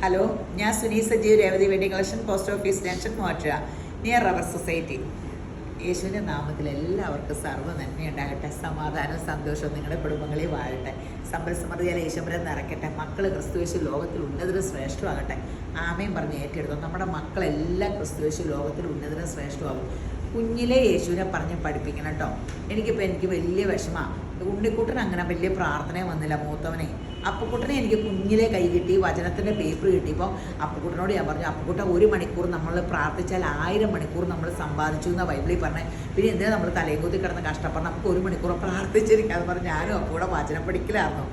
Hello, ഞാൻ Suni Sajeev, Revathi wedding collection, post office junction, മോട്ട near rubber society. യേശുവിൻ്റെ നാമത്തിൽ എല്ലാവർക്കും സർവ്വ നന്മയുണ്ടാകട്ടെ, സമാധാനവും സന്തോഷവും നിങ്ങളുടെ കുടുംബങ്ങളിൽ വാഴട്ടെ, സമ്പൽ സമൃദ്ധിയാൽ യേശുവരെ നിറയ്ക്കട്ടെ, മക്കൾ ക്രിസ്തുയേശു ലോകത്തിൽ ഉന്നതരും ശ്രേഷ്ഠമാകട്ടെ. ആമയും പറഞ്ഞ് ഏറ്റെടുത്തു. നമ്മുടെ മക്കളെല്ലാം ക്രിസ്തുയേശു ലോകത്തിൽ ഉന്നതരും ശ്രേഷ്ഠമാകും. കുഞ്ഞിലെ യേശുവിനെ പറഞ്ഞ് പഠിപ്പിക്കണം കേട്ടോ. എനിക്ക് വലിയ വിഷമമാണ്. ഉണ്ണിക്കുട്ടൻ അങ്ങനെ വലിയ പ്രാർത്ഥനയും വന്നില്ല, മൂത്തവനെ. അപ്പുക്കുട്ടനെ എനിക്ക് കുഞ്ഞിലെ കൈ കിട്ടി, വചനത്തിൻ്റെ പേപ്പർ കിട്ടിയപ്പോൾ അപ്പുക്കുട്ടനോട് ഞാൻ പറഞ്ഞു, അപ്പുക്കുട്ട 1 മണിക്കൂർ നമ്മൾ പ്രാർത്ഥിച്ചാൽ 1000 മണിക്കൂർ നമ്മൾ സമ്പാദിച്ചു എന്നാണ് ബൈബിളിൽ പറഞ്ഞത്. പിന്നെ എന്തിനാ നമ്മൾ തലയും കുത്തി കിടന്ന് കഷ്ടപ്പെടണം, നമുക്ക് 1 മണിക്കൂർ പ്രാർത്ഥിച്ചിരിക്കാന്ന് പറഞ്ഞ് ഞാനും അപ്പൂടെ വചനം പഠിക്കലായിരുന്നു.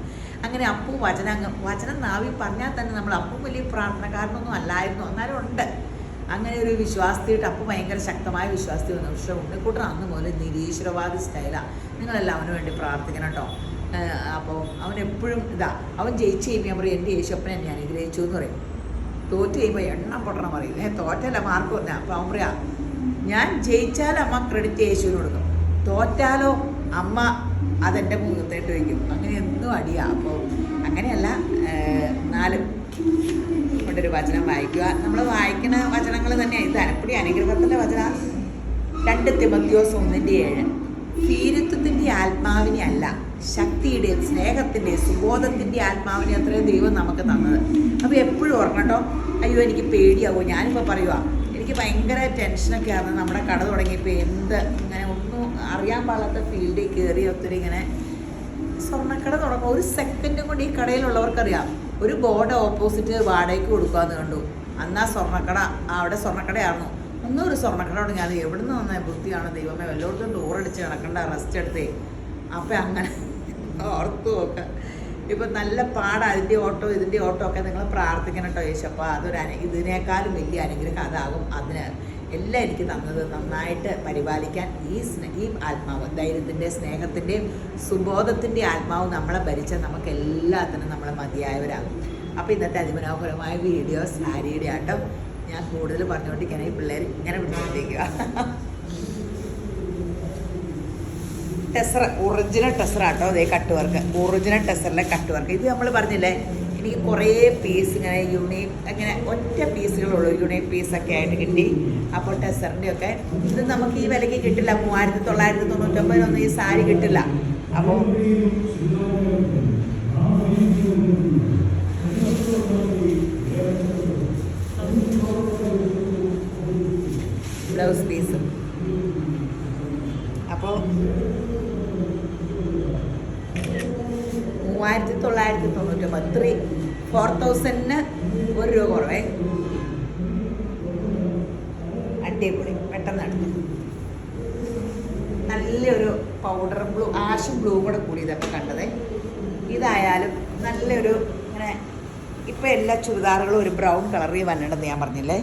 അങ്ങനെ അപ്പു വചനം നാവി പറഞ്ഞാൽ തന്നെ നമ്മൾ അപ്പു വലിയ പ്രാർത്ഥനക്കാരനൊന്നും അല്ലായിരുന്നു, എന്നാലും ഉണ്ട് അങ്ങനെ ഒരു വിശ്വാസത്തിയിട്ട്. അപ്പു ഭയങ്കര ശക്തമായ വിശ്വാസത്തിൽ വന്നു. പക്ഷേ ഉണ്ണിക്കുട്ടൻ അന്ന് മുതൽ നിരീശ്വരവാദി സ്റ്റൈലാണ്. നിങ്ങളെല്ലാം അവന് വേണ്ടി പ്രാർത്ഥിക്കണം കേട്ടോ. അപ്പോൾ അവൻ എപ്പോഴും അവൻ ജയിച്ച് കഴിയുമ്പോൾ ഞാൻ പറയും, എൻ്റെ യേശുപ്പനെ എന്നെ അനുഗ്രഹിച്ചു എന്ന് പറയും. തോറ്റ് കഴിയുമ്പോൾ എണ്ണം പൊട്ടണം പറയും. തോറ്റല്ല മാർക്ക് വന്നാൽ അപ്പോൾ അവൻ പറയാം, ഞാൻ ജയിച്ചാൽ അമ്മ ക്രെഡിറ്റ് യേശുവിന് കൊടുക്കും, തോറ്റാലോ അമ്മ അതെൻ്റെ മുഖത്തേട്ട് വയ്ക്കും. അങ്ങനെ എന്നും അടിയാ. അപ്പോൾ അങ്ങനെയല്ല, എന്നാലും ഒരു വചനം വായിക്കുക. നമ്മൾ വായിക്കുന്ന വചനങ്ങൾ തന്നെയാണ് ഇത്. അനപ്പടി അനുഗ്രഹത്തിൻ്റെ വചനം 2 തിമോത്തിയോസ് 1:7. ഭീരുത്വത്തിൻ്റെ ആത്മാവിനെ അല്ല, ശക്തിയുടെയും സ്നേഹത്തിൻ്റെയും സുബോധത്തിൻ്റെ ആത്മാവിനെ അത്രയും ദൈവം നമുക്ക് തന്നത്. അപ്പോൾ എപ്പോഴും ഓർക്കണം കേട്ടോ. അയ്യോ എനിക്ക് പേടിയാവോ, ഞാനിപ്പോൾ പറയുക എനിക്ക് ഭയങ്കര ടെൻഷനൊക്കെ ആണ്. നമ്മുടെ കട തുടങ്ങിയപ്പോൾ ഇങ്ങനെ ഒന്നും അറിയാൻ പാടാത്ത ഫീൽഡിൽ കയറി ഒത്തിരി ഇങ്ങനെ സ്വർണ്ണക്കട തുടങ്ങും. 1 സെക്കൻഡും കൊണ്ട് ഈ കടയിലുള്ളവർക്കറിയാം. ഒരു ബോർഡ് ഓപ്പോസിറ്റ് വാടകയ്ക്ക് കൊടുക്കാമെന്ന് കണ്ടു. അന്നാ സ്വർണ്ണക്കട, അവിടെ സ്വർണ്ണക്കടയായിരുന്നു. ഒരു സ്വർണ്ണക്കടയോട് ഞാൻ എവിടെ നിന്ന് വന്ന ബുദ്ധിയാണ് ദൈവമേ, വല്ലയിടത്തും ഡോറടിച്ച് കിടക്കണ്ട, റെസ്റ്റ് എടുത്തേ. അപ്പം അങ്ങനെ ഓർത്തു നോക്കുക. ഇപ്പം നല്ല പാടാണ് അതിൻ്റെ ഓട്ടോ ഇതിൻ്റെ ഓട്ടോ ഒക്കെ. നിങ്ങൾ പ്രാർത്ഥിക്കണം കേട്ടോ. യേശപ്പാ ഇതിനേക്കാളും വലിയ അനുഗ്രഹം അതാകും. അതിന് എല്ലാം എനിക്ക് തന്നത് നന്നായിട്ട് പരിപാലിക്കാൻ ഈ ആത്മാവ്, ധൈര്യത്തിൻ്റെ സ്നേഹത്തിൻ്റെയും സുബോധത്തിൻ്റെ ആത്മാവ് നമ്മളെ ഭരിച്ചാൽ നമുക്ക് എല്ലാത്തിനും നമ്മൾ മതിയായവരാകും. അപ്പോൾ ഇന്നത്തെ അതിമനോഹരമായ വീഡിയോ സാരിയുടെ ആട്ടം ഞാൻ കൂടുതൽ പറഞ്ഞുകൊണ്ടിരിക്കുകയാണ്. ഈ പിള്ളേർ ഇങ്ങനെ പിടിച്ചിരിക്കുക. ടെസർ, ഒറിജിനൽ ടെസറാട്ടോ. അതേ കട്ട് വർക്ക്, ഒറിജിനൽ ടെസറിലെ കട്ട് വർക്ക്. ഇത് നമ്മൾ പറഞ്ഞില്ലേ, എനിക്ക് കുറേ പീസ് ഇങ്ങനെ യൂണീക്ക്, അങ്ങനെ ഒറ്റ പീസുകളുള്ളൂ, യൂണീക്ക് പീസൊക്കെ ആയിട്ട് കിട്ടി. അപ്പോൾ ടെസറിൻ്റെയൊക്കെ ഇത് നമുക്ക് ഈ വിലയ്ക്ക് കിട്ടില്ല. 3999 ഈ സാരി കിട്ടില്ല. അപ്പോൾ ബ്ലൗസ് പീസും. അപ്പോൾ 3999, 4000-ന് 1 രൂപ കുറവേ. അടിപൊളി, പെട്ടെന്ന് എടുത്തു. നല്ലൊരു പൗഡർ ബ്ലൂ, ആഷ് ബ്ലൂ കൂടെ കൂടി ഇതൊക്കെ കണ്ടത്. ഇതായാലും നല്ലൊരു ഇങ്ങനെ ഇപ്പോൾ എല്ലാ ചുരിദാറുകളും ഒരു ബ്രൗൺ കളറിൽ വന്നിട്ടുണ്ടെന്ന് ഞാൻ പറഞ്ഞില്ലേ,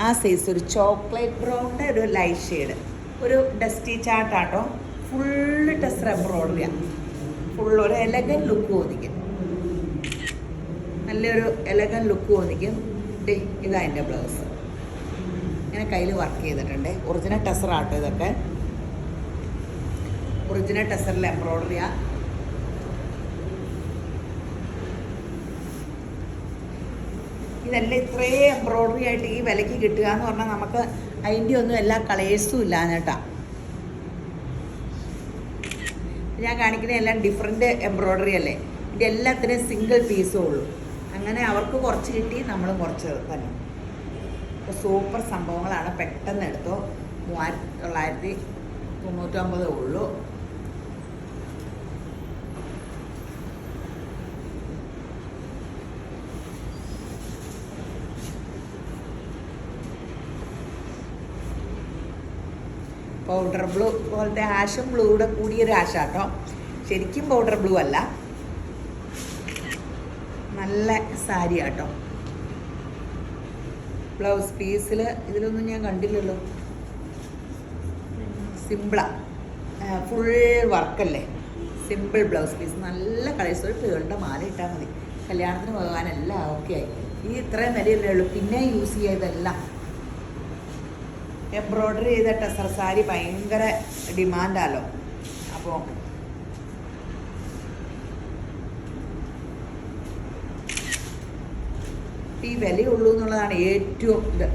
ആ സൈസ് ഒരു ചോക്ലേറ്റ് ബ്രൗണിൻ്റെ ഒരു ലൈറ്റ് ഷെയ്ഡ്, ഒരു ഡസ്റ്റി ചാർട്ടാട്ടോ. ഫുള്ള് ടെസർ എംബ്രോയിഡറിയാണ്. ഫുള്ളൊരു എലഗൻ ലുക്ക് തോന്നിക്കും, നല്ലൊരു എലഗൻ ലുക്ക് തോന്നിക്കും. ഇതാ എൻ്റെ ബ്ലൗസ്. ഇങ്ങനെ കയ്യിൽ വർക്ക് ചെയ്തിട്ടുണ്ട്. ഒറിജിനൽ ടെസറാട്ടോ ഇതൊക്കെ. ഒറിജിനൽ ടെസറിൽ എംബ്രോയിഡറിയാണ്. ഇതെല്ലാം ഇത്രയും എംബ്രോയിഡറി ആയിട്ട് ഈ വിലയ്ക്ക് കിട്ടുക എന്ന് പറഞ്ഞാൽ നമുക്ക് അതിൻ്റെ ഒന്നും എല്ലാ കളേഴ്സും ഇല്ലാന്ന് കേട്ടോ. ഞാൻ കാണിക്കുന്ന എല്ലാം ഡിഫറെൻറ്റ് എംബ്രോയിഡറി അല്ലേ. ഇതിൻ്റെ എല്ലാത്തിനും സിംഗിൾ പീസേ ഉള്ളൂ. അങ്ങനെ അവർക്ക് കുറച്ച് കിട്ടി, നമ്മളും കുറച്ച് തന്നെ. അപ്പോൾ സൂപ്പർ സംഭവങ്ങളാണ്. പെട്ടെന്ന് എടുത്തോ. 3999 ഉള്ളൂ. പൗഡർ ബ്ലൂ പോലത്തെ ആഷും ബ്ലൂയുടെ കൂടിയൊരു ആഷാട്ടോ. ശരിക്കും പൗഡർ ബ്ലൂ അല്ല, നല്ല സാരി ആട്ടോ. ബ്ലൗസ് പീസിൽ ഇതിലൊന്നും ഞാൻ കണ്ടില്ലല്ലോ. സിമ്പിളാ, ഫുൾ വർക്കല്ലേ, സിമ്പിൾ ബ്ലൗസ് പീസ്. നല്ല കളേഴ്സ്. ഒരു പേളുടെ മാല ഇട്ടാൽ മതി, കല്യാണത്തിന് പോകാനെല്ലാം ഓക്കെ ആയി. ഈ ഇത്രയും വിലയല്ലേ ഉള്ളൂ. പിന്നെ യൂസ് ചെയ്തതെല്ലാം എംബ്രോയ്ഡറി ചെയ്ത ടെസർ സാരി ഭയങ്കര ഡിമാൻഡാലോ. അപ്പോൾ ഈ വിലയുള്ളൂ എന്നുള്ളതാണ് ഏറ്റവും ഇത്.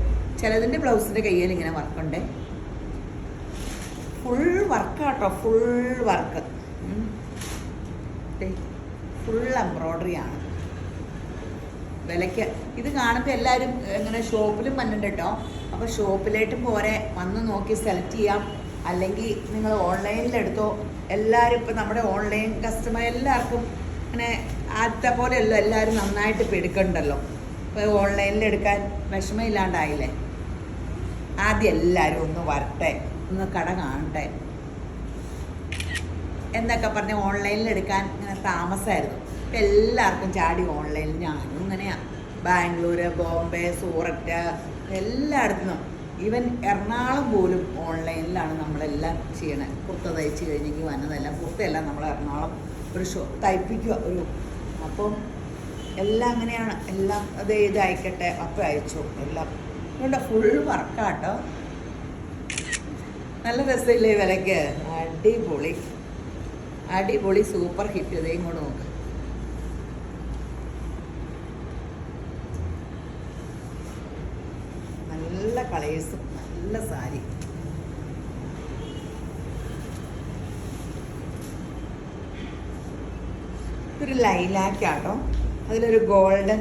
ചിലതിൻ്റെ ബ്ലൗസിൻ്റെ കയ്യിൽ ഇങ്ങനെ വർക്കുണ്ട്, ഫുൾ വർക്കാട്ടോ, ഫുൾ വർക്ക്, ഫുൾ എംബ്രോയ്ഡറി ആണ്. വിലയ്ക്ക് ഇത് കാണുമ്പോൾ എല്ലാവരും ഇങ്ങനെ ഷോപ്പിലും വന്നിട്ടുണ്ട് കേട്ടോ. അപ്പോൾ ഷോപ്പിലേട്ടും പോരെ വന്ന് നോക്കി സെലക്ട് ചെയ്യാം, അല്ലെങ്കിൽ നിങ്ങൾ ഓൺലൈനിലെടുത്തോ. എല്ലാവരും ഇപ്പം നമ്മുടെ ഓൺലൈൻ കസ്റ്റമർ എല്ലാവർക്കും അങ്ങനെ ആദ്യത്തെ പോലെയല്ല, എല്ലാവരും നന്നായിട്ട് ഇപ്പം എടുക്കണ്ടല്ലോ. ഇപ്പോൾ ഓൺലൈനിലെടുക്കാൻ വിഷമമില്ലാണ്ടായില്ലേ. ആദ്യം എല്ലാവരും ഒന്ന് വരട്ടെ, ഒന്ന് കട കാണട്ടെ എന്നൊക്കെ പറഞ്ഞ് ഓൺലൈനിലെടുക്കാൻ ഇങ്ങനെ താമസമായിരുന്നു. ഇപ്പം എല്ലാവർക്കും ചാടി ഓൺലൈനിൽ. ഞാനും ഇങ്ങനെയാണ്. ബാംഗ്ലൂർ, ബോംബെ, സൂററ്റ് എല്ലായിടത്തുനിന്നും, ഈവൻ എറണാകുളം പോലും ഓൺലൈനിലാണ് നമ്മളെല്ലാം ചെയ്യണത്. കുർത്ത തയ്ച്ച് കഴിഞ്ഞെങ്കിൽ വന്നതെല്ലാം കുർത്തയെല്ലാം നമ്മൾ എറണാകുളം ഒരു തയ്പ്പിക്കുക ഒരു. അപ്പം എല്ലാം അങ്ങനെയാണ്. എല്ലാം അത് ഇത് അയക്കട്ടെ അപ്പം അയച്ചു എല്ലാം. ഇവിടെ ഫുൾ വർക്കാട്ടോ. നല്ല രസമില്ലേ വിലയ്ക്ക്? അടിപൊളി അടിപൊളി സൂപ്പർ ഹിറ്റ്. ഇതേയും കൊണ്ട് നോക്ക്. നല്ല കളേഴ്സും നല്ല സാരി. ഇതൊരു ലൈലാക്കാട്ടോ, അതിലൊരു ഗോൾഡൻ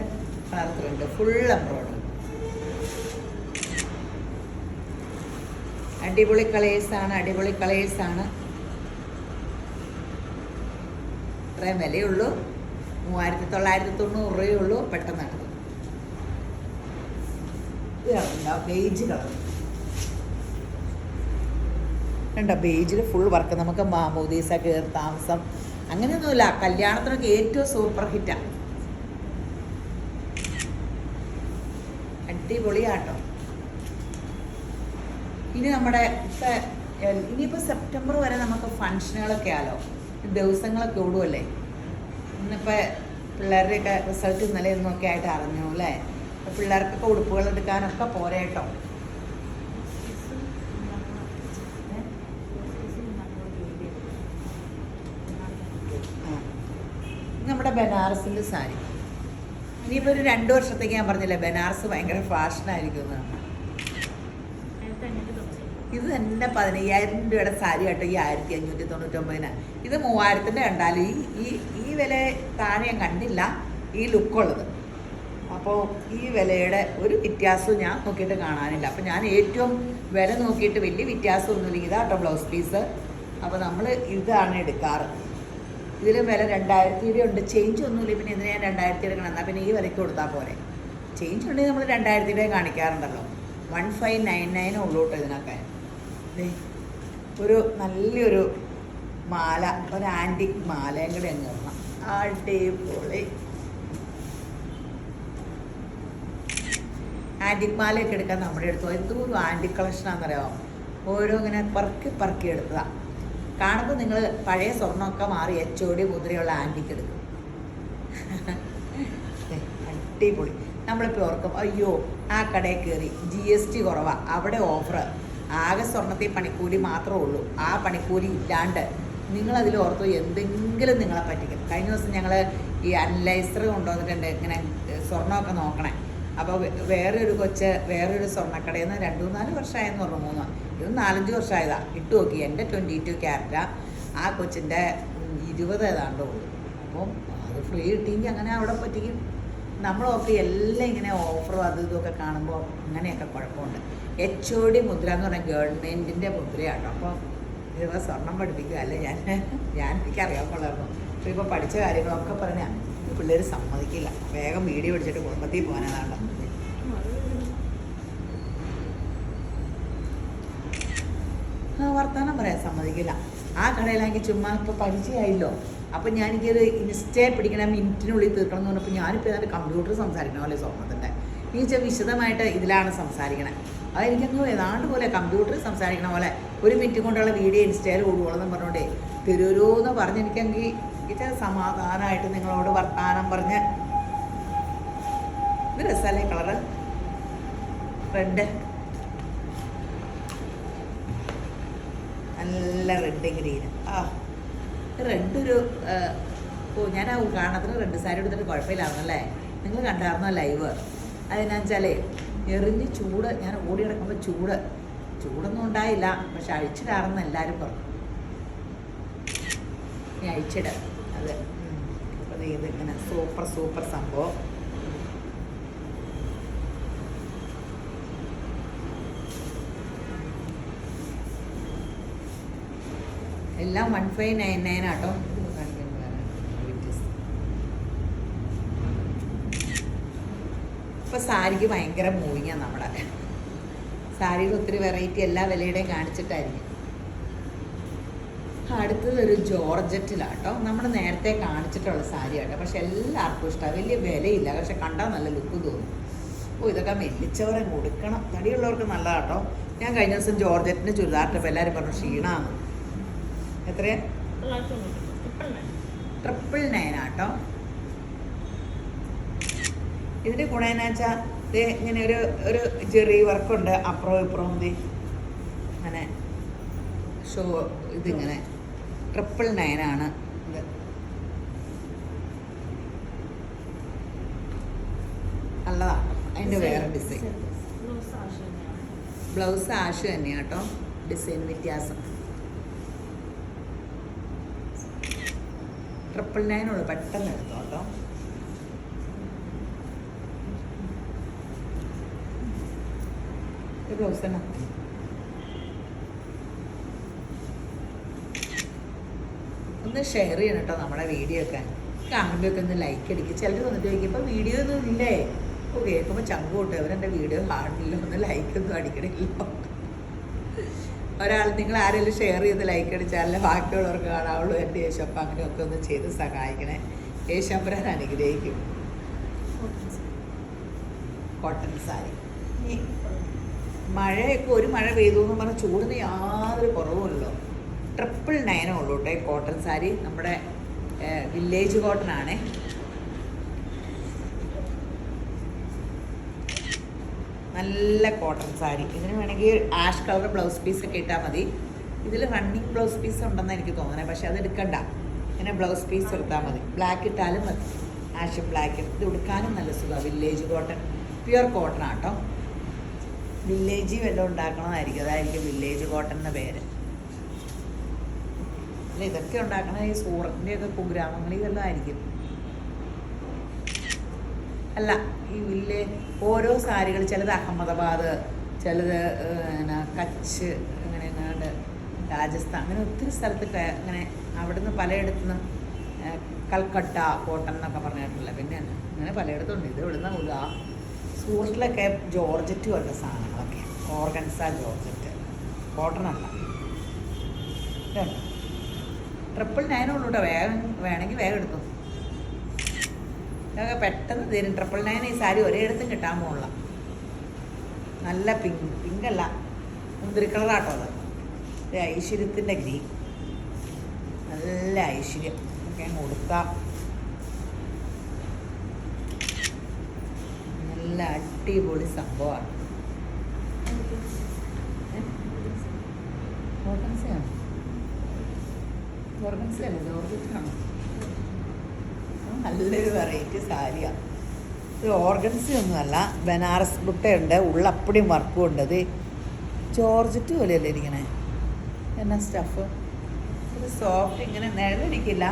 കളറുണ്ട്, ഫുൾ എംബ്രോയ്ഡറി. അടിപൊളി കളേഴ്സാണ്, അടിപൊളി കളേഴ്സാണ്. ഇത്രയും വിലയുള്ളൂ, 3990 രൂപയുള്ളൂ. പെട്ടെന്ന് എടുത്തു. ബേജ് കളർ കണ്ടോ, ബേജിൽ ഫുൾ വർക്ക്. നമുക്ക് മാമോദീസ, കയറി താമസം അങ്ങനെയൊന്നുമില്ല, കല്യാണത്തിനൊക്കെ ഏറ്റവും സൂപ്പർ ഹിറ്റാണ്. അടിപൊളിയാട്ടോ. ഇനി നമ്മുടെ ഇനിയിപ്പോൾ സെപ്റ്റംബർ വരെ നമുക്ക് ഫങ്ഷനുകളൊക്കെ ആലോ, ദിവസങ്ങളൊക്കെ ഓടുമല്ലേ. ഇന്നിപ്പോൾ പിള്ളേരുടെയൊക്കെ റിസൾട്ട് ഇന്നലെ ഇന്നൊക്കെ ആയിട്ട് അറിഞ്ഞു അല്ലേ. പിള്ളേർക്കൊക്കെ ഉടുപ്പുകൾ എടുക്കാനൊക്കെ പോരെ കേട്ടോ. നമ്മുടെ ബനാറസിൻ്റെ സാരി ഇനിയിപ്പോൾ ഒരു 2 വർഷത്തേക്ക് ഞാൻ പറഞ്ഞില്ലേ ബനാറസ് ഭയങ്കര ഫാഷനായിരിക്കും. ഇത് തന്നെ 15,000 രൂപയുടെ സാരി കേട്ടോ. ഈ 1599. ഇത് 3000-ൻ്റെ കണ്ടാലും ഈ വില താഴെ ഞാൻ കണ്ടില്ല ഈ ലുക്കുള്ളത്. അപ്പോൾ ഈ വിലയുടെ ഒരു വ്യത്യാസവും ഞാൻ നോക്കിയിട്ട് കാണാനില്ല. അപ്പോൾ ഞാൻ ഏറ്റവും വില നോക്കിയിട്ട് വലിയ വ്യത്യാസമൊന്നുമില്ല. ഇതാട്ടോ ബ്ലൗസ് പീസ്. അപ്പോൾ നമ്മൾ ഇതാണ് എടുക്കാറ്. ഇതിലും വില 2000 ഉണ്ട്. ചേഞ്ച് ഒന്നുമില്ല. പിന്നെ ഇതിന് ഞാൻ 2000 എടുക്കണം. എന്നാൽ പിന്നെ ഈ വിലയ്ക്ക് കൊടുത്താൽ പോരെ. ചേഞ്ച് ഉണ്ടെങ്കിൽ നമ്മൾ 2000 കാണിക്കാറുണ്ടല്ലോ. 1599 ഉള്ളൂ കേട്ടോ ഇതിനൊക്കെ. ഒരു നല്ലൊരു മാല, ഒരു ആൻറ്റിക് മാലയും കൂടെ അങ്ങ് ഇടണം. അടിപൊളി ആൻറ്റിക് മാലയൊക്കെ എടുക്കാൻ നമ്മുടെ അടുത്ത് എന്തോരം ആൻറ്റിക് കളക്ഷനാണെന്നറിയാമോ. ഓരോ ഇങ്ങനെ പറക്കി എടുത്തതാണ്. കാണുമ്പോൾ നിങ്ങൾ പഴയ സ്വർണ്ണമൊക്കെ മാറി HOD മുദ്രയുള്ള ആൻറ്റിക്ക് എടുക്കും. അടിപൊളി. നമ്മളിപ്പോൾ ഓർക്കും അയ്യോ ആ കടയിൽ കയറി GST കുറവാണ്, അവിടെ ഓഫർ, ആകെ സ്വർണ്ണത്തിൽ പണിക്കൂലി മാത്രമേ ഉള്ളൂ, ആ പണിക്കൂലി ഇല്ലാണ്ട് നിങ്ങളതിൽ ഓർത്തോ എന്തെങ്കിലും നിങ്ങളെ പറ്റിക്കും. കഴിഞ്ഞ ദിവസം ഞങ്ങൾ ഈ അനലൈസർ കൊണ്ടുവന്നിട്ടുണ്ട് ഇങ്ങനെ സ്വർണ്ണമൊക്കെ നോക്കണേ. അപ്പോൾ വേറൊരു സ്വർണ്ണക്കടയിൽ നിന്ന് 2-4 വർഷമായെന്ന് പറഞ്ഞു. 3 ഇത് 4-5 വർഷമായതാണ്. ഇട്ട് നോക്കി എൻ്റെ 22 ക്യാരറ്റാ. ആ കൊച്ചിൻ്റെ 20 ഏതാണ്ടോ ഉള്ളൂ. അപ്പം അത് ഫ്രീ കിട്ടിയെങ്കിൽ അങ്ങനെ അവിടെ പറ്റിക്കും. നമ്മൾ ഓർത്ത് എല്ലാം ഇങ്ങനെ ഓഫറും അതും ഇതൊക്കെ കാണുമ്പോൾ അങ്ങനെയൊക്കെ കുഴപ്പമുണ്ട്. HOD മുദ്ര എന്ന് പറഞ്ഞാൽ ഗവൺമെൻറ്റിൻ്റെ മുദ്രയാണ്. അപ്പോൾ ഇതിപ്പോൾ സ്വർണം പഠിപ്പിക്കുക അല്ലേ ഞാൻ എനിക്കറിയാൻ കൊള്ളായിരുന്നു. പക്ഷേ ഇപ്പോൾ പഠിച്ച കാര്യങ്ങളൊക്കെ പറഞ്ഞാൽ പിള്ളേർ സമ്മതിക്കില്ല. വേഗം വീഡിയോ പിടിച്ചിട്ട് കുടുംബത്തിൽ പോകാനാണ്. വർത്തമാനം പറയാൻ സമ്മതിക്കില്ല. ആ കടയിലാണെങ്കിൽ ചുമ്മാ ഇപ്പോൾ പരിചയമായില്ലോ. അപ്പം ഞാനിതൊരു ഇൻസ്റ്റേ പിടിക്കണം, മിനിറ്റിനുള്ളിൽ തീർക്കണം എന്ന് പറഞ്ഞപ്പോൾ ഞാനിപ്പോൾ ഏതാണ്ട് കമ്പ്യൂട്ടർ സംസാരിക്കണ പോലെ സ്വർണ്ണത്തിൻ്റെ ഈ വിശദമായിട്ട് ഇതിലാണ് സംസാരിക്കണേ. അതെനിക്കൊന്നും ഏതാണ്ട് പോലെ കമ്പ്യൂട്ടർ സംസാരിക്കണ പോലെ 1 മിനിറ്റ് കൊണ്ടുള്ള വീഡിയോ ഇൻസ്റ്റയിൽ ഓടുകയെന്ന് പറഞ്ഞോണ്ടേ തരൂരോന്ന് പറഞ്ഞ് എനിക്കെങ്കിൽ ഇത് സമാധാനമായിട്ട് നിങ്ങളോട് വർത്താനം പറഞ്ഞ്. ഇത് രസമല്ലേ കളറ്? റെഡ്, നല്ല റെഡ് ഗ്രീൻ. റെഡ് ഒരു ഞാൻ ആ ഉദ്ഘാടനത്തിന് റെഡ് സാരി എടുത്തിട്ട് കുഴപ്പമില്ലായിരുന്നല്ലേ. നിങ്ങൾ കണ്ടായിരുന്നോ ലൈവ്? അതെന്നാ വെച്ചാലേ എറിഞ്ഞ് ചൂട്, ഞാൻ ഓടി കിടക്കുമ്പോൾ ചൂടൊന്നും ഉണ്ടായില്ല, പക്ഷെ അഴിച്ചിടാറെന്ന് എല്ലാവരും പറഞ്ഞു. ഇനി അഴിച്ചിട അത് അപ്പോൾ ഇത് ഇങ്ങനെ സൂപ്പർ സംഭവം. എല്ലാം 1599 ആട്ടോ. ഇപ്പം സാരിക്ക് ഭയങ്കര മൂവിങ്ങാണ് നമ്മുടെ സാരിയിൽ ഒത്തിരി വെറൈറ്റി എല്ലാ വിലയുടെയും കാണിച്ചിട്ടായിരിക്കും. അടുത്തത് ഒരു ജോർജറ്റിലാട്ടോ. നമ്മൾ നേരത്തെ കാണിച്ചിട്ടുള്ള സാരിയാട്ടോ, പക്ഷെ എല്ലാവർക്കും ഇഷ്ടമാണ്. വലിയ വിലയില്ല, പക്ഷെ കണ്ടാൽ നല്ല ലുക്ക് തോന്നും. ഇതൊക്കെ മെല്ലിച്ചവരെ കൊടുക്കണം, തടിയുള്ളവർക്ക് നല്ലതാട്ടോ. ഞാൻ കഴിഞ്ഞ ദിവസം ജോർജറ്റിന് ചുരിദാറിട്ടപ്പോൾ എല്ലാവരും പറഞ്ഞു ക്ഷീണമാണ്. എത്രയാ? 999 ആട്ടോ. ഇതിൻ്റെ ഗുണം എന്നാ വെച്ചാൽ ഇങ്ങനെ ഒരു ചെറിയ വർക്കുണ്ട് അപ്പുറവും ഇപ്പുറവും അങ്ങനെ ഇതിങ്ങനെ 999 ആണ് ഇത്. നല്ലതാണ്. അതിൻ്റെ വേറെ ഡിസൈൻ. ബ്ലൗസ് ആഷ് തന്നെയാണ് കേട്ടോ, ഡിസൈൻ വ്യത്യാസം. 999 ഉള്ളു, പെട്ടെന്ന് എടുത്തോ കേട്ടോ. ബ്ലൗസ് തന്നെ ഒന്ന് ഷെയർ ചെയ്യണം കേട്ടോ നമ്മുടെ വീഡിയോ ഒക്കെ. കാണുമ്പോഴൊക്കെ ഒന്ന് ലൈക്ക് അടിക്കും. ചിലർ വന്നിട്ട് ചോദിക്കും ഇപ്പോൾ വീഡിയോ ഒന്നും ഇല്ലേ? കേൾക്കുമ്പോൾ ചങ്ക് കൂട്ടും, അവരെൻ്റെ വീഡിയോ കാണുന്നില്ല, ഒന്ന് ലൈക്കൊന്നും അടിക്കണില്ലോ. നിങ്ങൾ ആരെങ്കിലും ഷെയർ ചെയ്ത് ലൈക്ക് അടിച്ചാലേ ബാക്കിയുള്ളവർക്ക് കാണാവുള്ളൂ. എൻ്റെ യേശപ്പ അങ്ങനെയൊക്കെ ഒന്ന് ചെയ്ത് സഹായിക്കണേ. യേശമ്പരാൻ അനുഗ്രഹിക്കും. കോട്ടൺ സാരി. മഴയൊക്കെ ഒരു മഴ പെയ്തു എന്ന് പറഞ്ഞാൽ ചൂടിന് യാതൊരു കുറവുമില്ലല്ലോ. 999 ഉള്ളൂ കേട്ടോ ഈ കോട്ടൺ സാരി. നമ്മുടെ വില്ലേജ് കോട്ടൺ ആണേ. നല്ല കോട്ടൺ സാരി. ഇതിന് വേണമെങ്കിൽ ആഷ് കളർ ബ്ലൗസ് പീസൊക്കെ ഇട്ടാൽ മതി. ഇതിൽ റണ്ണിങ് ബ്ലൗസ് പീസ് ഉണ്ടെന്ന് എനിക്ക് തോന്നുന്നത്, പക്ഷെ അത് എടുക്കണ്ട. ഇങ്ങനെ ബ്ലൗസ് പീസ് എടുത്താൽ മതി. ബ്ലാക്ക് ഇട്ടാലും മതി, ആഷും ബ്ലാക്കും. ഇത് ഉടുക്കാനും നല്ല സുഖമാണ്. വില്ലേജ് കോട്ടൺ, പ്യുവർ കോട്ടൺ ആട്ടോ. വില്ലേജ് വല്ലതും ഉണ്ടാക്കണമായിരിക്കും, അതായിരിക്കും വില്ലേജ് കോട്ടൺ എന്ന പേര്. അല്ല, ഇതൊക്കെ ഉണ്ടാക്കണത് ഈ സൂറത്തിൻ്റെയൊക്കെ കുഗ്രാമങ്ങളിൽ വല്ലതും ആയിരിക്കും. അല്ല, ഈ ഓരോ സാരികൾ, ചിലത് അഹമ്മദാബാദ്, ചിലത് കച്ച്, അങ്ങനെ എങ്ങാണ്ട് രാജസ്ഥാൻ, അങ്ങനെ ഒത്തിരി സ്ഥലത്ത് അങ്ങനെ അവിടുന്ന് പലയിടത്തുനിന്നും കൽക്കട്ട കോട്ടൺ എന്നൊക്കെ പറഞ്ഞിട്ടില്ല. പിന്നെ അങ്ങനെ പലയിടത്തുണ്ട്. ഇത് ഇവിടുന്ന് സൂറത്തിലൊക്കെ ജോർജറ്റ് പോലുള്ള സാധനങ്ങളൊക്കെ, ഓർഗൻസ ജോർജറ്റ്, കോട്ടൺ അല്ല. ഇതുണ്ട് 999 ഉള്ളൂ കേട്ടോ. വേണമെങ്കിൽ വേഗം എടുത്തു. ഇതൊക്കെ പെട്ടെന്ന് തരും. 999 ഈ സാരി ഒരേയിടത്തും കിട്ടാൻ പോകില്ല. നല്ല പിങ്കല്ല, മുന്തിരി കളറാട്ടോ അത്. ഐശ്വര്യത്തിൻ്റെ ഗ്രീൻ, നല്ല ഐശ്വര്യം. ഒക്കെ കൊടുക്കാം. നല്ല അടിപൊളി സംഭവമാണ്. ഓർഗൻസയാണ്, ഓർഗൻസയല്ല, ജോർജറ്റാണ്. നല്ലൊരു വെറൈറ്റി സാരിയാണ് ഇത്. ഓർഗൻസി ഒന്നുമല്ല, ബനാറസ് ബുട്ടയുണ്ട്, ഉള്ളപ്പടിയും വർക്കും ഉണ്ട്. അത് ജോർജറ്റ് പോലെയല്ലേ ഇരിക്കണേ. എന്നാ സ്റ്റഫ് ഇത് സോഫ്റ്റ്, ഇങ്ങനെ നിഴലടിക്കില്ല.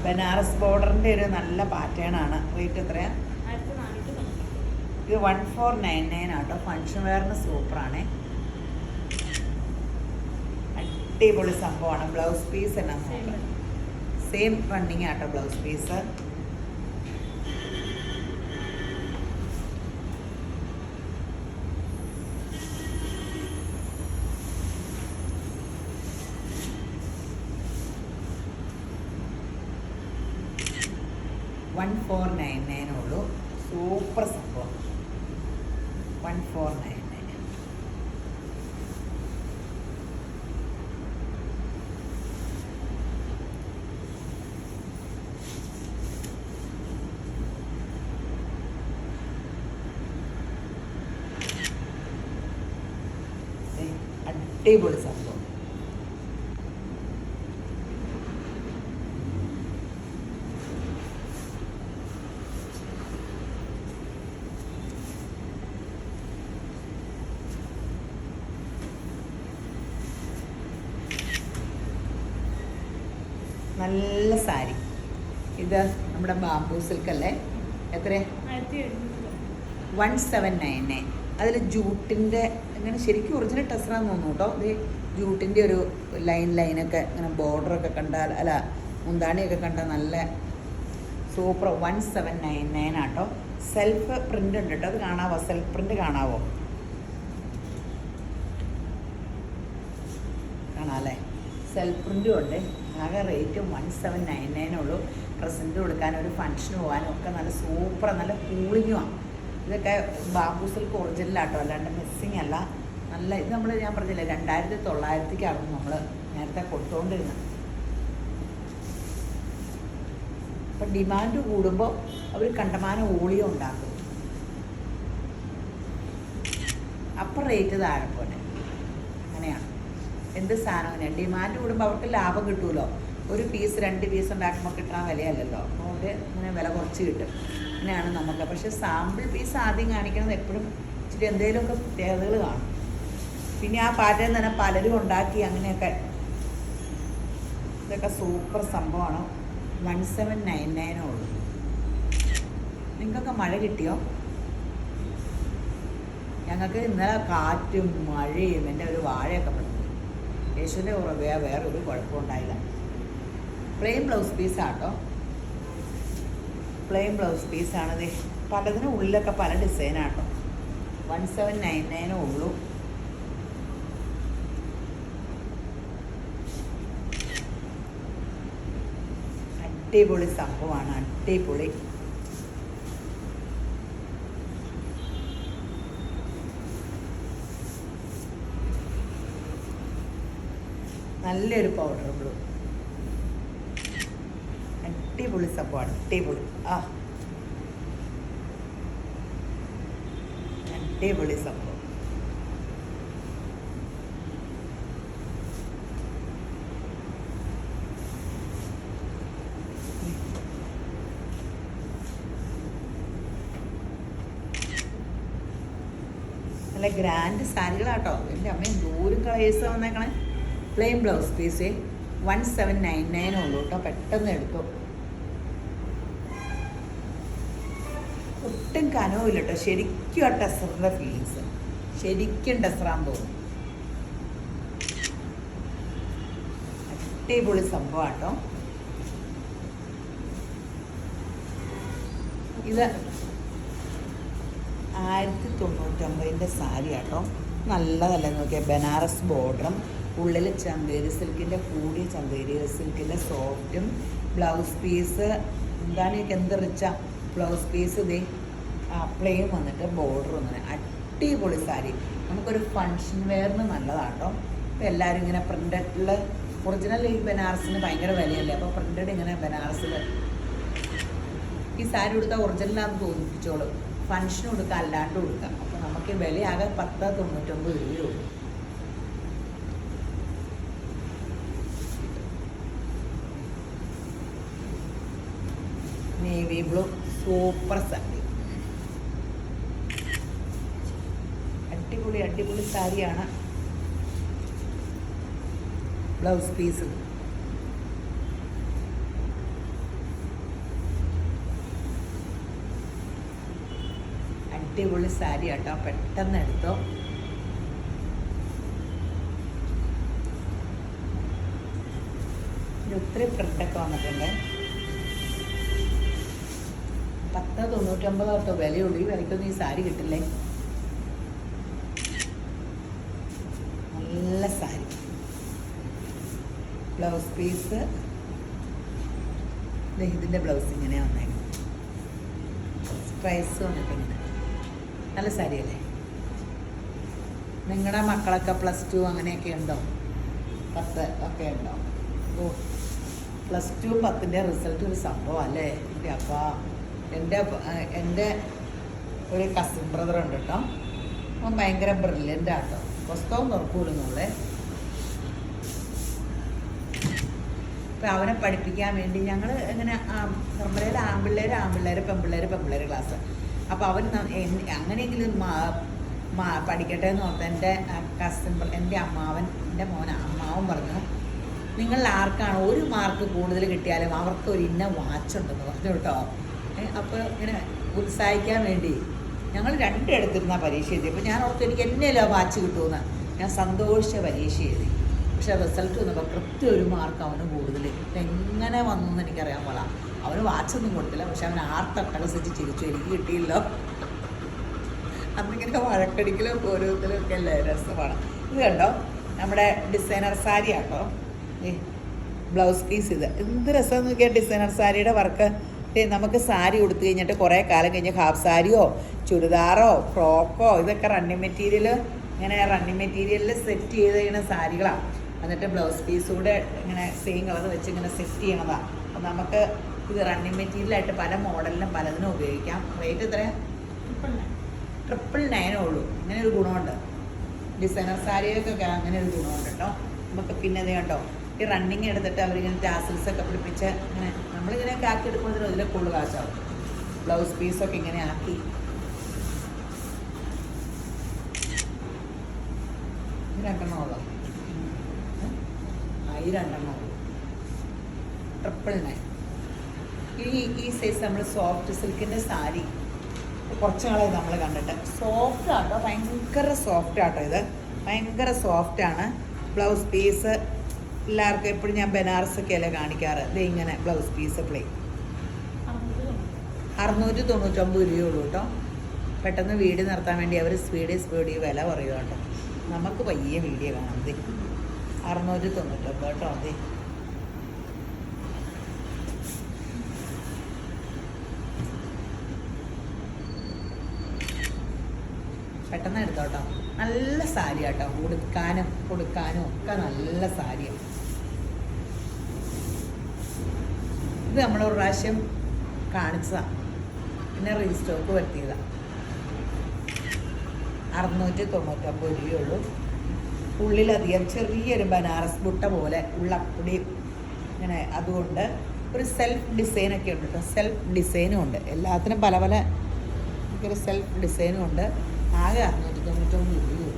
ബനാറസ് ബോർഡറിൻ്റെ ഒരു നല്ല പാറ്റേൺ ആണ്. റേറ്റ് എത്രയാണ്? ഇത് 1499 ആട്ടോ. ഫങ്ഷൻ വെയറിന് സൂപ്പറാണേ. അടിപൊളി സംഭവമാണ്. ബ്ലൗസ് പീസ് എന്നാ നോക്കാം. സെയിം റണ്ണിങ് ആട്ടോ ബ്ലൗസ് പീസ്. $1499 ഉള്ളൂ. സൂപ്പർ സംഭവം. 1499. അടിപൊളി സംഭവം. നല്ല സാരി. ഇത് നമ്മുടെ ബാംബൂ സിൽക്കല്ലേ, എത്ര? 1799. അതിൽ ജൂട്ടിൻ്റെ ഇങ്ങനെ ശരിക്കും ഒറിജിനൽ ടെസറാന്ന് തോന്നുന്നു കേട്ടോ. ഇത് ജൂട്ടിൻ്റെ ഒരു ലൈനൊക്കെ ഇങ്ങനെ ബോർഡറൊക്കെ കണ്ടാൽ, അല്ല മുന്താണിയൊക്കെ കണ്ടാൽ നല്ല സൂപ്പർ. 1799 ആട്ടോ. സെൽഫ് പ്രിൻ്റ് ഉണ്ട് കേട്ടോ. അത് കാണാവോ? സെൽഫ് പ്രിൻ്റ് കാണാവോ? കാണാമല്ലേ? സെൽഫ് പ്രിൻ്റും ഉണ്ട്. ആകെ റേറ്റ് 1799 ഉള്ളൂ. പ്രസൻറ്റ് കൊടുക്കാനും ഒരു ഫംഗ്ഷന് പോകാനും ഒക്കെ നല്ല സൂപ്പർ, നല്ല കൂളിങ്ങുമാണ്. ഇതൊക്കെ ബാംബൂ സിൽക്ക് ഒറിജിനലാട്ടോ, അല്ലാണ്ട് മിസ്സിങ് അല്ല. നല്ല ഇത് ഞാൻ പറഞ്ഞില്ലേ 2900-ക്കാണ് നമ്മൾ നേരത്തെ കൊടുത്തുകൊണ്ടിരുന്നത്. അപ്പം ഡിമാൻഡ് കൂടുമ്പോൾ അവർ കണ്ടമാനം ഓളിയോ ഉണ്ടാക്കും. അപ്പം റേറ്റ് താഴെ പോലെ അങ്ങനെയാണ് എന്ത് സാധനം. ഡിമാൻഡ് കൂടുമ്പോൾ അവർക്ക് ലാഭം കിട്ടുമല്ലോ. ഒരു പീസ് 2 പീസ് ഉണ്ടാക്കുമ്പോൾ കിട്ടാൻ വിലയല്ലല്ലോ. അപ്പോൾ അവർ ഇങ്ങനെ വില കുറച്ച് കിട്ടും. അങ്ങനെയാണ് നമുക്ക്. പക്ഷേ സാമ്പിൾ പീസ് ആദ്യം കാണിക്കുന്നത് എപ്പോഴും ഇച്ചിരി എന്തെങ്കിലുമൊക്കെ പ്രത്യേകതകൾ കാണും. പിന്നെ ആ പാറ്റേൺ തന്നെ പലരും ഉണ്ടാക്കി അങ്ങനെയൊക്കെ. ഇതൊക്കെ സൂപ്പർ സംഭവമാണ്. 1799 ഉള്ളൂ. നിങ്ങൾക്കൊക്കെ മഴ കിട്ടിയോ? ഞങ്ങൾക്ക് ഇന്നലെ കാറ്റും മഴയും എൻ്റെ ഒരു വാഴയൊക്കെ പെട്ടു. യേശുവിൻ്റെ പുറകെ വേറൊരു കുഴപ്പമുണ്ടായില്ല. പ്ലെയിൻ ബ്ലൗസ് പീസാട്ടോ. പ്ലെയിൻ ബ്ലൗസ് പീസാണ്. പലതിനും ഉള്ളിലൊക്കെ പല ഡിസൈനാട്ടോ. 1799 ഉള്ളൂ. അടിപൊളി സംഭവമാണ്, അടിപൊളി. നല്ലൊരു പൗഡർ ബ്ലൂ, അടിപൊളി സംഭവമാണ്, അടിപൊളി. അടിപൊളി സംഭവം. നല്ല ഗ്രാൻഡ് സാരികളാട്ടോ. എൻ്റെ അമ്മ എന്തോരം കളേഴ്സ് വന്നേക്കണേ. പ്ലെയിൻ ബ്ലൗസ് പീസ് 1799 ഉള്ളൂ കേട്ടോ. പെട്ടെന്ന് എടുത്തു. ഒട്ടും കനവുമില്ല കേട്ടോ. ശരിക്കും ആ ടെസറിൻ്റെ ഫീലിങ്സ്, ശരിക്കും ടെസറാന്ന് തോന്നുന്നു. അടിപൊളി സംഭവം കേട്ടോ. ഇത് 1099 സാരി കേട്ടോ. നല്ലതല്ലേ നോക്കിയാൽ. ബനാറസ് ബോർഡറും ഉള്ളിൽ ചന്തേരി സിൽക്കിൻ്റെ കൂടിയ ചന്തേരി സിൽക്കിൻ്റെ സോഫ്റ്റും ബ്ലൗസ് പീസ് എന്താണ് എന്ത് റിച്ച ബ്ലൗസ് പീസ്. ഇതേ പ്ലെയിൻ വന്നിട്ട് ബോർഡർ വന്നിട്ട് അടിപൊളി സാരി. നമുക്കൊരു ഫങ്ഷൻ വെയറിന് നല്ലതാട്ടോ. ഇപ്പോൾ എല്ലാവരും ഇങ്ങനെ പ്രിൻ്റഡിൽ ഒറിജിനൽ ഈ ബനാറസിന് ഭയങ്കര വിലയല്ലേ. അപ്പോൾ പ്രിൻ്റഡ് ഇങ്ങനെ ബനാറസിൽ ഈ സാരി കൊടുത്താൽ ഒറിജിനലാണെന്ന് തോന്നിപ്പിച്ചോളും. ഫങ്ഷന് കൊടുക്കുക, അല്ലാണ്ട് കൊടുക്കാം. അപ്പോൾ നമുക്ക് വിലയാകെ 1099 രൂപയുള്ളൂ. നേവി ബ്ലൂ സൂപ്പർ സാരി, അടിപൊളി അടിപൊളി സാരിയാണ്. ബ്ലൗസ് പീസ് അടിപൊളി സാരി കേട്ടോ. പെട്ടെന്ന് എടുത്തോ. ഒത്തിരി പ്രിൻ്റൊക്കെ വന്നിട്ടുണ്ട്. 1099 കേട്ടോ വിലയുള്ളൂ. ഈ വിലയ്ക്കൊന്നും ഈ സാരി കിട്ടില്ലേ. നല്ല സാരി. ബ്ലൗസ് പീസ് ഇതിൻ്റെ ബ്ലൗസ് ഇങ്ങനെ വന്നേക്കും. സ്ട്രൈസ് വന്നിട്ടുണ്ട്. നല്ല സാരിയല്ലേ. നിങ്ങളുടെ മക്കളൊക്കെ +2 അങ്ങനെയൊക്കെ ഉണ്ടോ? 10 ഒക്കെ ഉണ്ടോ? ഓ, +2 10ൻ്റെ റിസൾട്ട് ഒരു സംഭവം അല്ലേ. എൻ്റെ അപ്പാ, എൻ്റെ ഒരു കസിൻ ബ്രദർ ഉണ്ട് കേട്ടോ. അവൻ ഭയങ്കര ബ്രില്യൻ്റ് ആട്ടോ. പുസ്തകം തുറക്കൂടുന്നുള്ളേ. അപ്പം അവനെ പഠിപ്പിക്കാൻ വേണ്ടി ഞങ്ങൾ ഇങ്ങനെ നിർമ്മലയിൽ ആൺപിള്ളേർ പെൺപിള്ളേർ ക്ലാസ്. അപ്പോൾ അവൻ അങ്ങനെയെങ്കിലും പഠിക്കട്ടെ എന്ന് ഓർത്ത് എൻ്റെ കസിൻ എൻ്റെ അമ്മാവൻ പറഞ്ഞു നിങ്ങൾ ആർക്കാണ് ഒരു മാർക്ക് കൂടുതൽ കിട്ടിയാലും അവർക്ക് ഒരു ഇന്ന വാച്ച് ഉണ്ടെന്ന് പറഞ്ഞു കേട്ടോ. അപ്പോൾ ഇങ്ങനെ ഉത്സാഹിക്കാൻ വേണ്ടി ഞങ്ങൾ രണ്ടിടത്തിരുന്ന പരീക്ഷ എഴുതി. അപ്പോൾ ഞാൻ ഓർത്ത് എനിക്ക് എന്നെയല്ലോ വാച്ച് കിട്ടുമെന്ന്. ഞാൻ സന്തോഷിച്ച പരീക്ഷ എഴുതി. പക്ഷേ റിസൾട്ട് വന്നപ്പോൾ കൃത്യം ഒരു മാർക്ക് അവന് കൂടുതൽ. എങ്ങനെ വന്നു എന്ന് എനിക്കറിയാൻ പാടില്ല. അവന് വാച്ചൊന്നും കൊടുത്തില്ല, പക്ഷെ അവൻ ആർത്തട്ടകസിച്ച് ചിരിച്ചു. എനിക്ക് കിട്ടിയില്ലോ. അന്നിങ്ങനെ വഴക്കടിക്കലും ഓരോരുത്തരും ഒക്കെ അല്ലേ രസമാണ്. ഇത് കണ്ടോ, നമ്മുടെ ഡിസൈനർ സാരി ആട്ടോ. ബ്ലൗസ് പീസ് ഇത് എന്ത് രസം നോക്കിയാൽ ഡിസൈനർ സാരിയുടെ വർക്ക്. നമുക്ക് സാരി കൊടുത്തു കഴിഞ്ഞിട്ട് കുറേ കാലം കഴിഞ്ഞ് ഹാഫ് സാരിയോ ചുരിദാറോ ഫ്രോക്കോ ഇതൊക്കെ റണ്ണിങ് മെറ്റീരിയൽ, ഇങ്ങനെ റണ്ണിങ് മെറ്റീരിയലിൽ സെറ്റ് ചെയ്ത് കഴിയുന്ന സാരികളാണ്. എന്നിട്ട് ബ്ലൗസ് പീസ് കൂടെ ഇങ്ങനെ സെയിം കളർ വെച്ച് ഇങ്ങനെ സെറ്റ് ചെയ്യണതാണ്. അപ്പം നമുക്ക് ഇത് റണ്ണിങ് മെറ്റീരിയലായിട്ട് പല മോഡലിനും പലതിനും ഉപയോഗിക്കാം. റേറ്റ് എത്രയാണ്? 999 ഉള്ളൂ. അങ്ങനെ ഒരു ഗുണമുണ്ട് ഡിസൈനർ സാരികൾക്കൊക്കെ, അങ്ങനെ ഒരു ഗുണമുണ്ട് കേട്ടോ. നമുക്ക് പിന്നെ ഇത് കേട്ടോ, ഈ റണ്ണിങ് എടുത്തിട്ട് അവരിങ്ങനെ ടാസിൽസൊക്കെ പിടിപ്പിച്ച് ഇങ്ങനെ നമ്മളിങ്ങനെയൊക്കെ ആക്കി എടുക്കുന്നതിന് ഇതിലൊക്കെ ഉള്ളു കാശാവും. ബ്ലൗസ് പീസൊക്കെ ഇങ്ങനെ ആക്കി രണ്ടെണ്ണമുള്ളൂ. 1000 ഉള്ളൂ. 999. ഈ സൈസ് നമ്മൾ സോഫ്റ്റ് സിൽക്കിൻ്റെ സാരി കുറച്ച് നാളായി നമ്മൾ കണ്ടിട്ട്. സോഫ്റ്റ് ആട്ടോ, ഭയങ്കര സോഫ്റ്റ് ആട്ടോ. ഇത് ഭയങ്കര സോഫ്റ്റാണ്. ബ്ലൗസ് പീസ് എല്ലാവർക്കും എപ്പോഴും ഞാൻ ബനാറസൊക്കെ അല്ലേ കാണിക്കാറ്. ഇത് ഇങ്ങനെ ബ്ലൗസ് പീസ് പ്ലെയിൻ 699 രൂപയുള്ളൂ കേട്ടോ. പെട്ടെന്ന് വീഡിയോ നിർത്താൻ വേണ്ടി അവർ സ്പീഡ് വില പറയുക കേട്ടോ. നമുക്ക് പയ്യെ വീഡിയോ കാണാം. ഇത് 699 കേട്ടോ. അതെ, പെട്ടെന്ന് എടുത്തോട്ടോ. നല്ല സാരി കേട്ടോ, കൊടുക്കാനും ഒക്കെ നല്ല സാരിയാണ്. ഇത് നമ്മളൊരു പ്രാവശ്യം കാണിച്ചതാണ്, പിന്നെ റീസ്റ്റോക്ക് വരുത്തിയതാണ്. 699 രൂപയുള്ളൂ. ഉള്ളിലധികം ചെറിയൊരു ബനാറസ് ബുട്ട പോലെ ഉള്ളപ്പൊടി ഇങ്ങനെ, അതുകൊണ്ട് ഒരു സെൽഫ് ഡിസൈനൊക്കെ ഉണ്ട് കേട്ടോ. സെൽഫ് ഡിസൈനും ഉണ്ട്, എല്ലാത്തിനും പല പല ഒരു സെൽഫ് ഡിസൈനും ഉണ്ട്. ആകെ 699 രൂപ.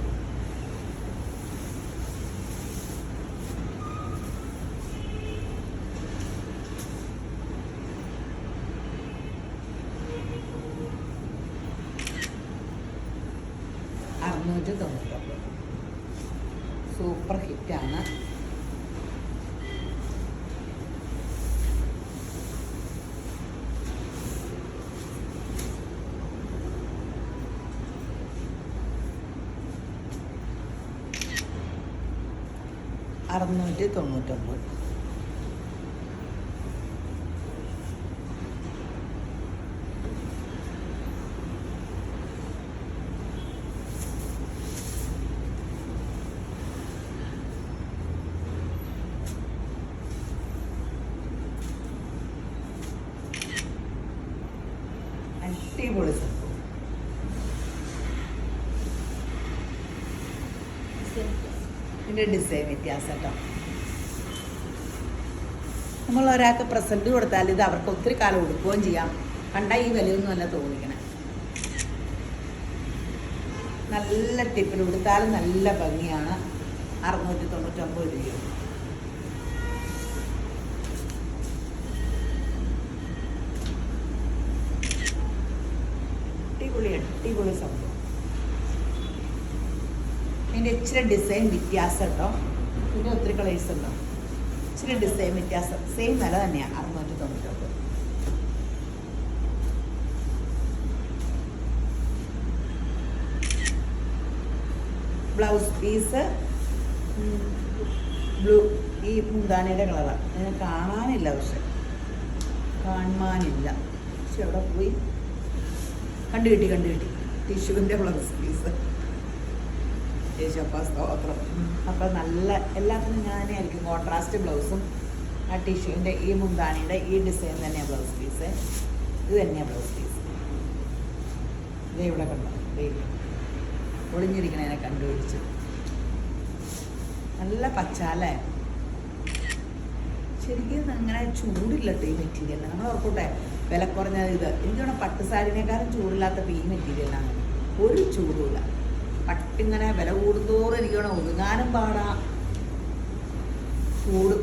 സൂപ്പർ ഹിറ്റാണ്. $699. അടിപൊളി സംഭവം. ഇതിൻ്റെ ഡിസൈൻ വ്യത്യാസം കേട്ടോ. നമ്മൾ ഒരാൾക്ക് പ്രസൻറ്റ് കൊടുത്താൽ ഇത് അവർക്ക് ഒത്തിരി കാലം ഉടുക്കുകയും ചെയ്യാം. കണ്ടാൽ ഈ വിലയൊന്നുമല്ല തോന്നിക്കണേ. നല്ല ടിപ്പിൽ കൊടുത്താലും നല്ല ഭംഗിയാണ്. 699 രൂപ. അടിപൊളി സംഭവം. ഇതിൻ്റെ ഇച്ചിരി ഡിസൈൻ വ്യത്യാസം കേട്ടോ. പിന്നെ ഒത്തിരി കളേഴ്സ് ഉണ്ടോ, ഇച്ചിരി ഡിസൈൻ വ്യത്യാസം. സെയിം വില തന്നെയാണ് 699. ബ്ലൗസ് പീസ് ബ്ലൂ, ഈ മുന്താനയുടെ കളറാണ്. അതിനെ കാണാനില്ല, പക്ഷെ എവിടെ പോയി? കണ്ടു കിട്ടി. ടിഷ്യൂവിൻ്റെ ബ്ലൗസ് പീസ്. യേശുപ്പ സ്തോത്രം. അപ്പോൾ നല്ല എല്ലാത്തിനും ഞാനായിരിക്കും കോൺട്രാസ്റ്റ് ബ്ലൗസും ആ ടിഷ്യൂവിൻ്റെ ഈ മുന്താണിയുടെ ഈ ഡിസൈൻ തന്നെയാണ് ബ്ലൗസ് പീസ്. ഇത് തന്നെയാണ് ബ്ലൗസ് പീസ്. ഇതേ ഇവിടെ കണ്ടോ, ഒളിഞ്ഞിരിക്കണതിനെ കണ്ടുപിടിച്ചു. നല്ല പച്ചാലേ. ശരിക്കും അങ്ങനെ ചൂടില്ലട്ടോ ഈ മെറ്റീരിയലിന്. നമ്മൾ ഓർക്കൂട്ടെ വില കുറഞ്ഞത് ഇത്. എനിക്കവിടെ പട്ടുസാരിനേക്കാളും ചൂടില്ലാത്ത ഈ മെറ്റീരിയലാണ്. ഒരു ചൂടുമില്ല. പട്ടിങ്ങനെ വില കൂടുന്തോറും എനിക്ക് വേണം ഒതുങ്ങാനും പാടാ. ചൂട്.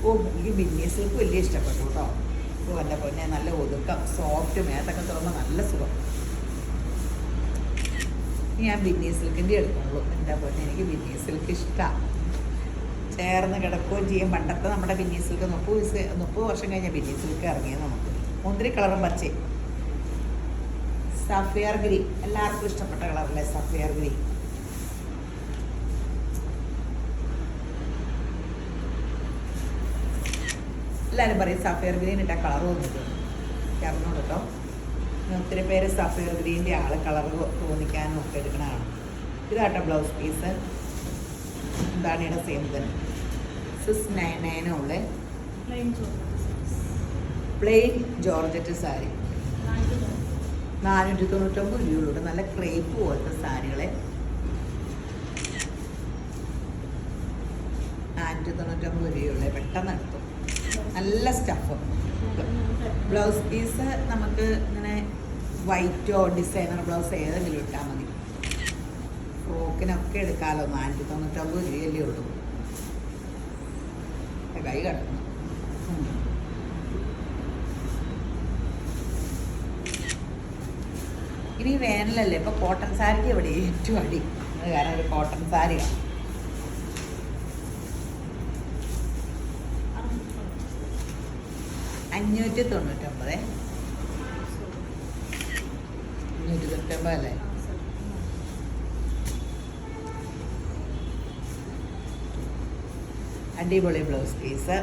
ഓ, എനിക്ക് ബിന്നി സിൽക്ക് വലിയ ഇഷ്ടപ്പെട്ടു കേട്ടോ. ഓ എൻ്റെ പൊന്നെ, നല്ല ഒതുക്കം, സോഫ്റ്റ്, മേത്തൊക്കെ തുറന്ന് നല്ല സുഖം. ഞാൻ ബിന്നി സിൽക്കിൻ്റെ എടുക്കുള്ളൂ. എൻ്റെ പൊന്നെ, എനിക്ക് ബിന്നി സിൽക്ക് ഇഷ്ടമാണ്. ചേർന്ന് കിടക്കുകയും ചെയ്യും. പണ്ടത്തെ നമ്മുടെ ബിന്നി സിൽക്ക് 30 വർഷം കഴിഞ്ഞ ബിന്നി സിൽക്ക് ഇറങ്ങിയത് നമുക്ക്. മുന്തിരി കളറും പച്ചയും. സഫിയർ ഗ്രീൻ എല്ലാവർക്കും ഇഷ്ടപ്പെട്ട കളറല്ലേ സഫിയർ ഗ്രീൻ. എല്ലാവരും പറയും സഫിയർ ഗ്രീൻ ഇട്ട കളർ തോന്നിട്ടുണ്ട്. അറിഞ്ഞോളൂ കേട്ടോ. ഒത്തിരി പേര് സഫിയർ ഗ്രീൻ്റെ കളർ തോന്നിക്കാനും ഒക്കെ എടുക്കണതാണ്. ഇതാട്ടോ ബ്ലൗസ് പീസ്. എന്താണ് ഇവിടെ സെയിം തന്നെ 699 ഉള്ള പ്ലെയിൻ ജോർജറ്റ് സാരി 499 രൂപയുള്ളൂ. നല്ല ക്രേപ്പ് പോലത്തെ സാരികളെ 499 രൂപയുള്ള പെട്ടെന്ന് എടുത്തു. നല്ല സ്റ്റഫ്. ബ്ലൗസ് പീസ് നമുക്ക് ഇങ്ങനെ വൈറ്റോ ഡിസൈനർ ബ്ലൗസ് ഏതെങ്കിലും ഇട്ടാൽ മതി. ഫ്രോക്കിനൊക്കെ എടുക്കാമല്ലോ. 499 രൂപയല്ലേ ഉള്ളൂ. കൈ കിടക്കുന്നു. ഇനി വേനലല്ലേ, ഇപ്പോൾ കോട്ടൺ സാരിക്ക് ഇവിടെ ഏറ്റവും അടി. അത് കാരണം ഒരു കോട്ടൺ സാരിയാണ്. $599 അല്ലേ? അടിപൊളി ബ്ലൗസ് പീസ്.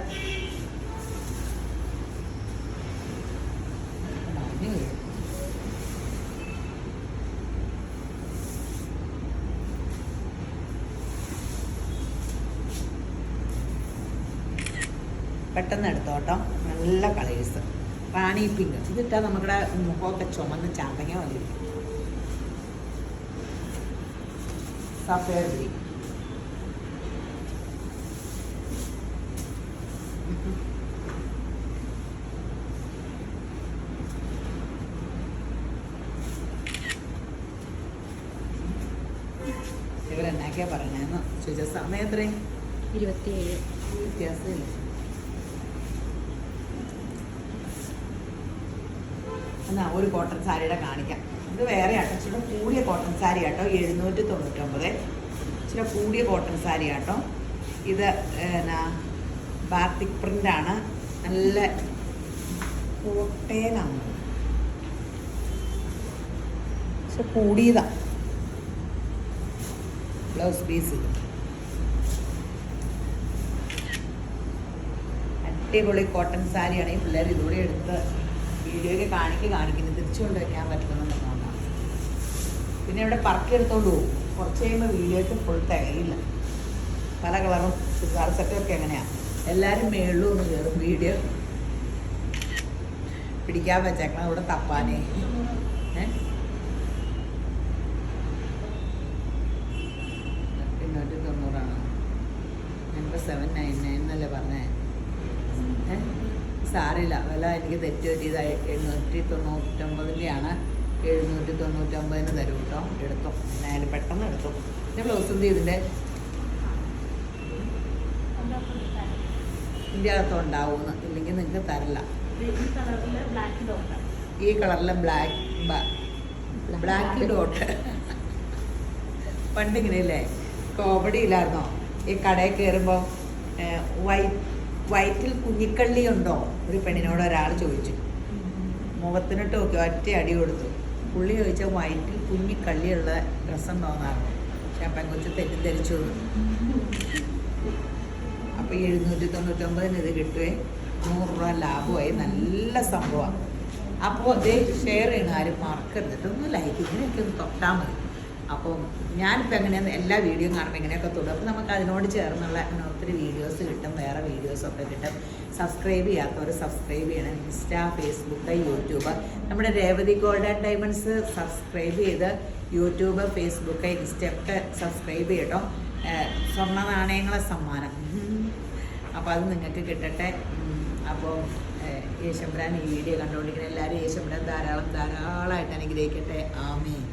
പെട്ടെന്ന് എടുത്തോട്ടോ. നല്ല കളേഴ്സ്. റാണി പിങ്ക് ഇതിട്ടാൽ നമ്മുടെ മുഖമൊക്കെ ചുമന്ന് ചാമ്പങ്ങ പോലെ ഇരിക്കും. Sapphire green. ഇവരെന്നാക്കിയാ പറഞ്ഞതെന്ന് ചോദിച്ച സമയം എത്രയും 27 വ്യത്യാസമില്ല. എന്നാ ഒരു കോട്ടൺ സാരിയുടെ കാണിക്കാം. ഇത് വേറെ ആട്ടോ, ഇച്ചിരി കൂടിയ കോട്ടൺ സാരി ആട്ടോ. 799. ഇച്ചിരി കൂടിയ കോട്ടൺ സാരി ആട്ടോ. ഇത് എന്നാ ബാത്തിക് പ്രിൻ്റാണ്. നല്ല കോട്ടയിലാണ്. പക്ഷെ കൂടിയതാ ബ്ലൗസ് പീസ്. അടിപൊളി കോട്ടൺ സാരിയാണ്. ഈ പിള്ളേർ ഇതുകൂടെ എടുത്ത് വീഡിയോയ്ക്ക് കാണിക്കുന്നത് തിരിച്ചു കൊണ്ട് വയ്ക്കാൻ പറ്റുമെന്നുള്ളതാണ്. പിന്നെ ഇവിടെ പറക്കി എടുത്തോണ്ട് പോകും. കുറച്ച് കഴിയുമ്പോൾ വീഡിയോയ്ക്ക് ഫുൾ തികയില്ല. പല കളറും ചുരിദാർ സെറ്റൊക്കെ എങ്ങനെയാണ്. എല്ലാവരും മേളിലും ഒന്ന് കയറും വീഡിയോ പിടിക്കാൻ വെച്ചേക്കണം. ഇവിടെ തപ്പാനേ 890 ഞങ്ങൾക്ക് 799 എന്നല്ലേ പറഞ്ഞേ. സാരില്ല, വില എനിക്ക് തെറ്റ് പറ്റിയതായി. 799 799 തരും കേട്ടോ. എടുത്തോ, എന്നായാലും പെട്ടെന്ന് എടുത്തു. പിന്നെ ബ്ലൗസ് എന്ത് ഇതിൻ്റെ ഇതിൻ്റെ അകത്ത് ഉണ്ടാവുമെന്ന്, ഇല്ലെങ്കിൽ നിങ്ങൾക്ക് തരില്ല. ഈ കളറിലെ ബ്ലാക്ക് ഡോട്ട് പണ്ടിങ്ങനെയല്ലേ കോമഡി ഇല്ലായിരുന്നോ? ഈ കടയിൽ കയറുമ്പോൾ വയറ്റിൽ കുഞ്ഞിക്കള്ളി ഉണ്ടോ ഒരു പെണ്ണിനോട് ഒരാൾ ചോദിച്ചു. മുഖത്തിനിട്ട് നോക്കി ഒറ്റ അടി കൊടുത്തു. പുള്ളി ചോദിച്ചാൽ വയറ്റിൽ കുഞ്ഞിക്കള്ളിയുള്ള ഡ്രസ്സം തോന്നാറുണ്ട്. പക്ഷെ പെങ്കൊച്ച് തെറ്റിദ്ധരിച്ചു. അപ്പോൾ 799 ഇത് കിട്ടുവേ. 100 രൂപ ലാഭമായി. നല്ല സംഭവമാണ്. അപ്പോൾ ഇത് ഷെയർ ചെയ്യണം, ആരും മറക്കരുത്. ഒന്ന് ലൈക്ക് ഇങ്ങനെയൊക്കെ ഒന്ന് തൊട്ടാൽ മതി. അപ്പോൾ ഞാനിപ്പോൾ എങ്ങനെയാണ് എല്ലാ വീഡിയോയും കാണുമ്പോൾ ഇങ്ങനെയൊക്കെ തൊടും. അപ്പോൾ നമുക്ക് അതിനോട് ചേർന്നുള്ള ഒത്തിരി വീഡിയോസ് കിട്ടും, വേറെ വീഡിയോസൊക്കെ കിട്ടും. സബ്സ്ക്രൈബ് ചെയ്യാത്തവർ സബ്സ്ക്രൈബ് ചെയ്യണം. Insta, Facebook, YouTube. നമ്മുടെ Revathi gold and diamonds subscribe ചെയ്ത് യൂട്യൂബ്, ഫേസ്ബുക്ക്, ഇൻസ്റ്റയൊക്കെ സബ്സ്ക്രൈബ് ചെയ്യട്ടോ. സ്വർണ്ണ നാണയങ്ങളെ സമ്മാനം. അപ്പോൾ അത് നിങ്ങൾക്ക് കിട്ടട്ടെ. അപ്പോൾ യേശുബ്രാൻ ഈ വീഡിയോ കണ്ടുകൊണ്ടിരിക്കുന്ന എല്ലാവരും യേശുബ്രാൻ ധാരാളമായിട്ട് അനുഗ്രഹിക്കട്ടെ. ആമേൻ.